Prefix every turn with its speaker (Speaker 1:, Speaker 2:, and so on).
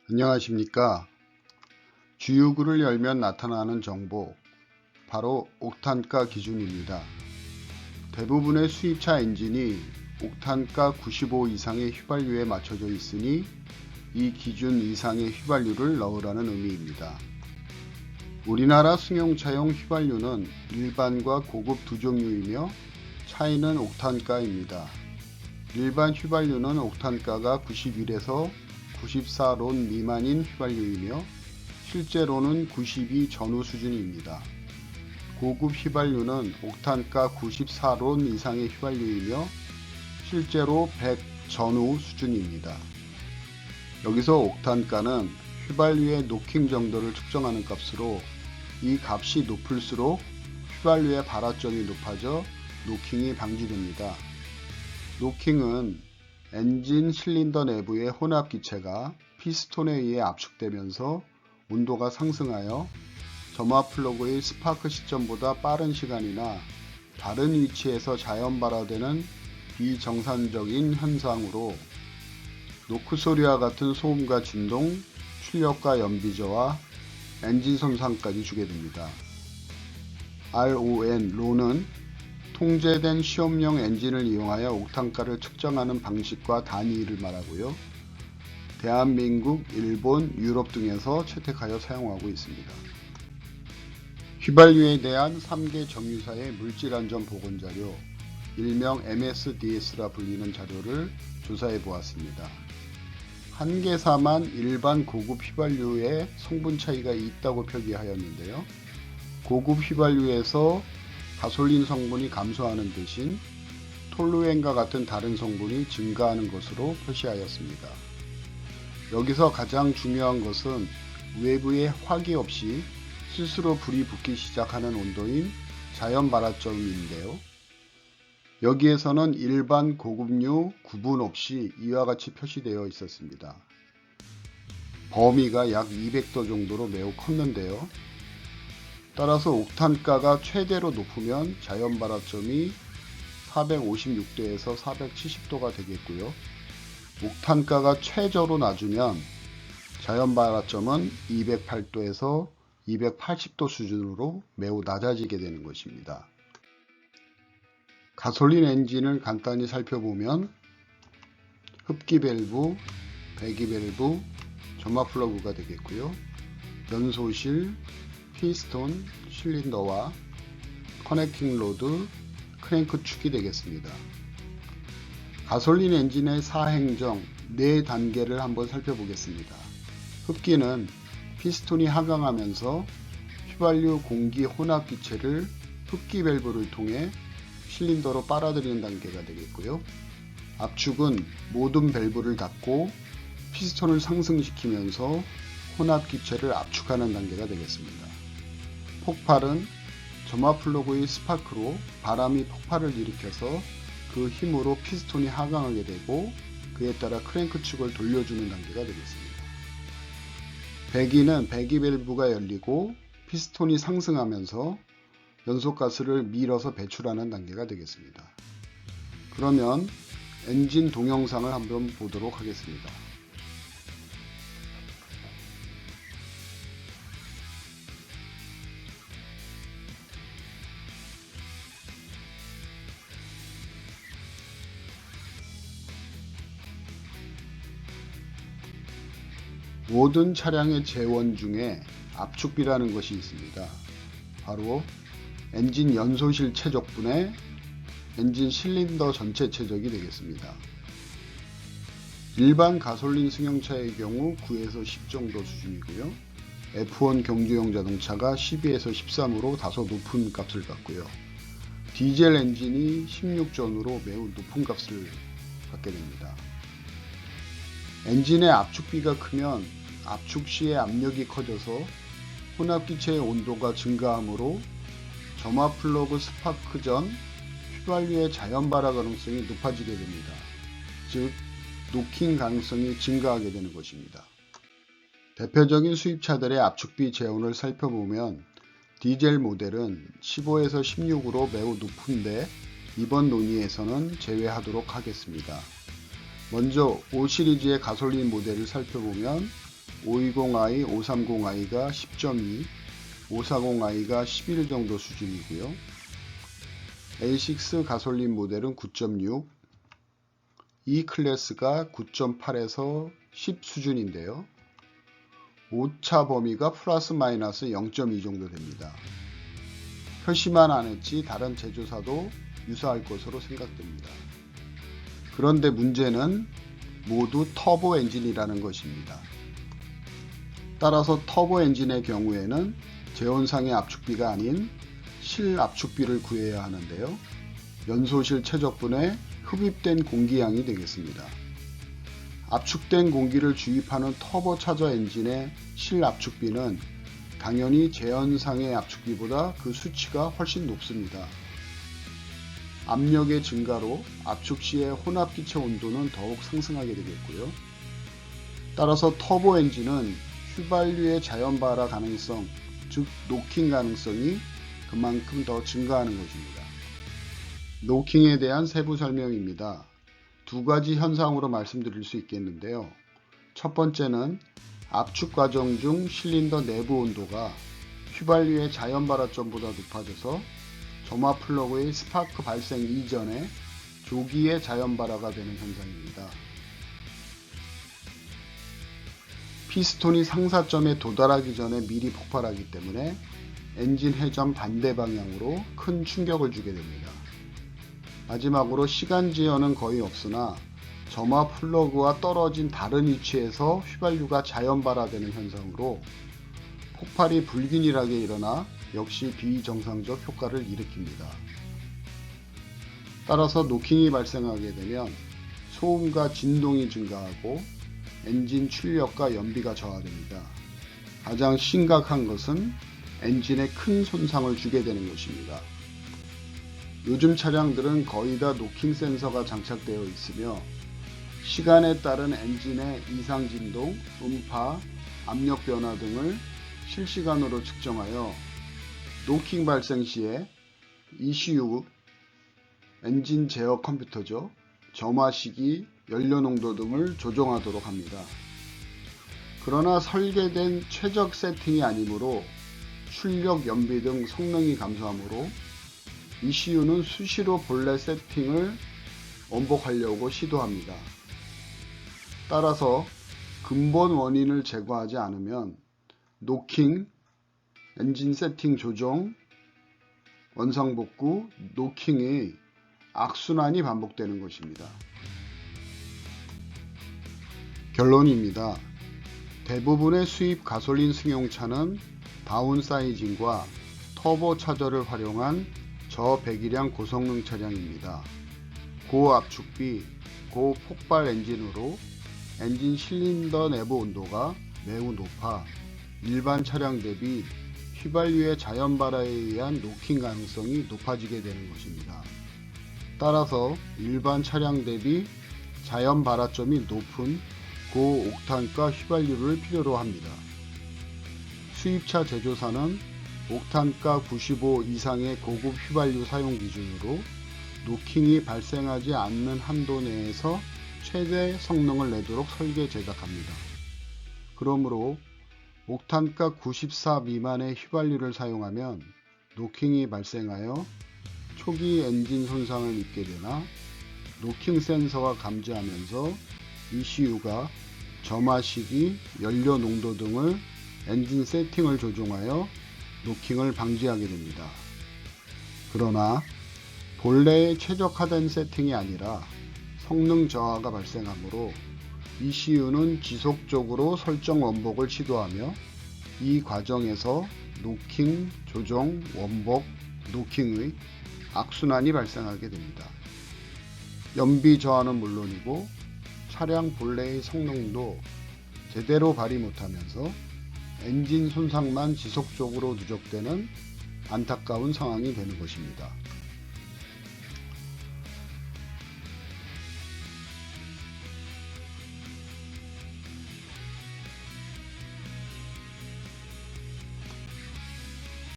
Speaker 1: 안녕하십니까. 주유구를 열면 나타나는 정보, 바로 옥탄가 기준입니다. 대부분의 수입차 엔진이 옥탄가 95 이상의 휘발유에 맞춰져 있으니 이 기준 이상의 휘발유를 넣으라는 의미입니다. 우리나라 승용차용 휘발유는 일반과 고급 두 종류이며 차이는 옥탄가입니다. 일반 휘발유는 옥탄가가 91에서 94론 미만인 휘발유이며 실제로는 92 전후 수준입니다. 고급 휘발유는 옥탄가 94론 이상의 휘발유이며 실제로 100 전후 수준입니다. 여기서 옥탄가는 휘발유의 노킹 정도를 측정하는 값으로 이 값이 높을수록 휘발유의 발화점이 높아져 노킹이 방지됩니다. 노킹은 엔진 실린더 내부의 혼합기체가 피스톤에 의해 압축되면서 온도가 상승하여 점화 플러그의 스파크 시점보다 빠른 시간이나 다른 위치에서 자연 발화되는 비정상적인 현상으로 노크 소리와 같은 소음과 진동, 출력과 연비 저하, 엔진 손상까지 주게 됩니다. RON, 통제된 시험용 엔진을 이용하여 옥탄가를 측정하는 방식과 단위를 말하고요. 대한민국, 일본, 유럽 등에서 채택하여 사용하고 있습니다. 휘발유에 대한 3개 정유사의 물질안전 보건자료, 일명 MSDS라 불리는 자료를 조사해 보았습니다. 한 개사만 일반 고급 휘발유의 성분 차이가 있다고 표기하였는데요. 고급 휘발유에서 가솔린 성분이 감소하는 대신 톨루엔과 같은 다른 성분이 증가하는 것으로 표시하였습니다. 여기서 가장 중요한 것은 외부에 화기 없이 스스로 불이 붙기 시작하는 온도인 자연 발화점인데요. 여기에서는 일반 고급류 구분 없이 이와 같이 표시되어 있었습니다. 범위가 약 200도 정도로 매우 컸는데요. 따라서 옥탄가가 최대로 높으면 자연 발화점이 456도에서 470도가 되겠고요. 옥탄가가 최저로 낮으면 자연 발화점은 208도에서 280도 수준으로 매우 낮아지게 되는 것입니다. 가솔린 엔진을 간단히 살펴보면 흡기 밸브, 배기 밸브, 점화 플러그가 되겠고요. 연소실, 피스톤, 실린더와 커넥팅 로드, 크랭크 축이 되겠습니다. 가솔린 엔진의 사행정 4단계를 한번 살펴보겠습니다. 흡기는 피스톤이 하강하면서 휘발유 공기 혼합 기체를 흡기 밸브를 통해 실린더로 빨아들이는 단계가 되겠고요. 압축은 모든 밸브를 닫고 피스톤을 상승시키면서 혼합 기체를 압축하는 단계가 되겠습니다. 폭발은 점화 플러그의 스파크로 바람이 폭발을 일으켜서 그 힘으로 피스톤이 하강하게 되고 그에 따라 크랭크 축을 돌려주는 단계가 되겠습니다. 배기는 배기 밸브가 열리고 피스톤이 상승하면서 연소가스를 밀어서 배출하는 단계가 되겠습니다. 그러면 엔진 동영상을 한번 보도록 하겠습니다. 모든 차량의 재원 중에 압축비라는 것이 있습니다. 바로 엔진 연소실 최적분의 엔진 실린더 전체 최적이 되겠습니다. 일반 가솔린 승용차의 경우 9에서 10 정도 수준이고요. F1 경주용 자동차가 12에서 13으로 다소 높은 값을 갖고요. 디젤 엔진이 16전으로 매우 높은 값을 갖게 됩니다. 엔진의 압축비가 크면 압축 시의 압력이 커져서 혼합기체의 온도가 증가하므로 점화 플러그 스파크 전 휘발유의 자연 발화 가능성이 높아지게 됩니다. 즉 노킹 가능성이 증가하게 되는 것입니다. 대표적인 수입차들의 압축비 재원을 살펴보면 디젤 모델은 15에서 16으로 매우 높은데 이번 논의에서는 제외하도록 하겠습니다. 먼저 5 시리즈의 가솔린 모델을 살펴보면 520i, 530i가 10.2, 540i가 11 정도 수준이고요. A6 가솔린 모델은 9.6, E클래스가 9.8에서 10 수준인데요. 오차 범위가 플러스 마이너스 0.2 정도 됩니다. 표시만 안 했지 다른 제조사도 유사할 것으로 생각됩니다. 그런데 문제는 모두 터보 엔진이라는 것입니다. 따라서 터보 엔진의 경우에는 제온상의 압축비가 아닌 실압축비를 구해야 하는데요. 연소실 최적분에 흡입된 공기량이 되겠습니다. 압축된 공기를 주입하는 터보차저 엔진의 실압축비는 당연히 제연상의 압축비보다 그 수치가 훨씬 높습니다. 압력의 증가로 압축 시의 혼합기체 온도는 더욱 상승하게 되겠고요. 따라서 터보 엔진은 휘발유의 자연발화 가능성, 즉 노킹 가능성이 그만큼 더 증가하는 것입니다. 노킹에 대한 세부 설명입니다. 두 가지 현상으로 말씀드릴 수 있겠는데요. 첫 번째는 압축 과정 중 실린더 내부 온도가 휘발유의 자연 발화점보다 높아져서 점화 플러그의 스파크 발생 이전에 조기에 자연 발화가 되는 현상입니다. 피스톤이 상사점에 도달하기 전에 미리 폭발하기 때문에 엔진 회전 반대 방향으로 큰 충격을 주게 됩니다. 마지막으로 시간 지연은 거의 없으나 점화 플러그와 떨어진 다른 위치에서 휘발유가 자연 발화되는 현상으로 폭발이 불균일하게 일어나 역시 비정상적 효과를 일으킵니다. 따라서 노킹이 발생하게 되면 소음과 진동이 증가하고 엔진 출력과 연비가 저하됩니다. 가장 심각한 것은 엔진에 큰 손상을 주게 되는 것입니다. 요즘 차량들은 거의 다 노킹 센서가 장착되어 있으며 시간에 따른 엔진의 이상 진동, 음파, 압력 변화 등을 실시간으로 측정하여 노킹 발생 시에 ECU, 엔진 제어 컴퓨터죠, 점화 시기, 연료 농도 등을 조정하도록 합니다. 그러나 설계된 최적 세팅이 아니므로 출력, 연비 등 성능이 감소하므로 ECU는 수시로 본래 세팅을 원복하려고 시도합니다. 따라서 근본 원인을 제거하지 않으면 노킹, 엔진 세팅 조정, 원상복구, 노킹의 악순환이 반복되는 것입니다. 결론입니다. 대부분의 수입 가솔린 승용차는 다운사이징과 터보차저를 활용한 저배기량 고성능 차량입니다. 고압축비, 고폭발 엔진으로 엔진 실린더 내부 온도가 매우 높아 일반 차량 대비 휘발유의 자연 발화에 의한 노킹 가능성이 높아지게 되는 것입니다. 따라서 일반 차량 대비 자연 발화점이 높은 고옥탄가 휘발유를 필요로 합니다. 수입차 제조사는 옥탄가 95 이상의 고급 휘발유 사용 기준으로 노킹이 발생하지 않는 한도 내에서 최대 성능을 내도록 설계 제작합니다. 그러므로 옥탄가 94 미만의 휘발유를 사용하면 노킹이 발생하여 초기 엔진 손상을 입게 되나 노킹 센서가 감지하면서 ECU가 점화 시기, 연료 농도 등을 엔진 세팅을 조종하여 노킹을 방지하게 됩니다. 그러나 본래의 최적화된 세팅이 아니라 성능 저하가 발생하므로 ECU는 지속적으로 설정 원복을 시도하며 이 과정에서 노킹, 조정, 원복, 노킹의 악순환이 발생하게 됩니다. 연비 저하는 물론이고 차량 본래의 성능도 제대로 발휘 못하면서 엔진 손상만 지속적으로 누적되는 안타까운 상황이 되는 것입니다.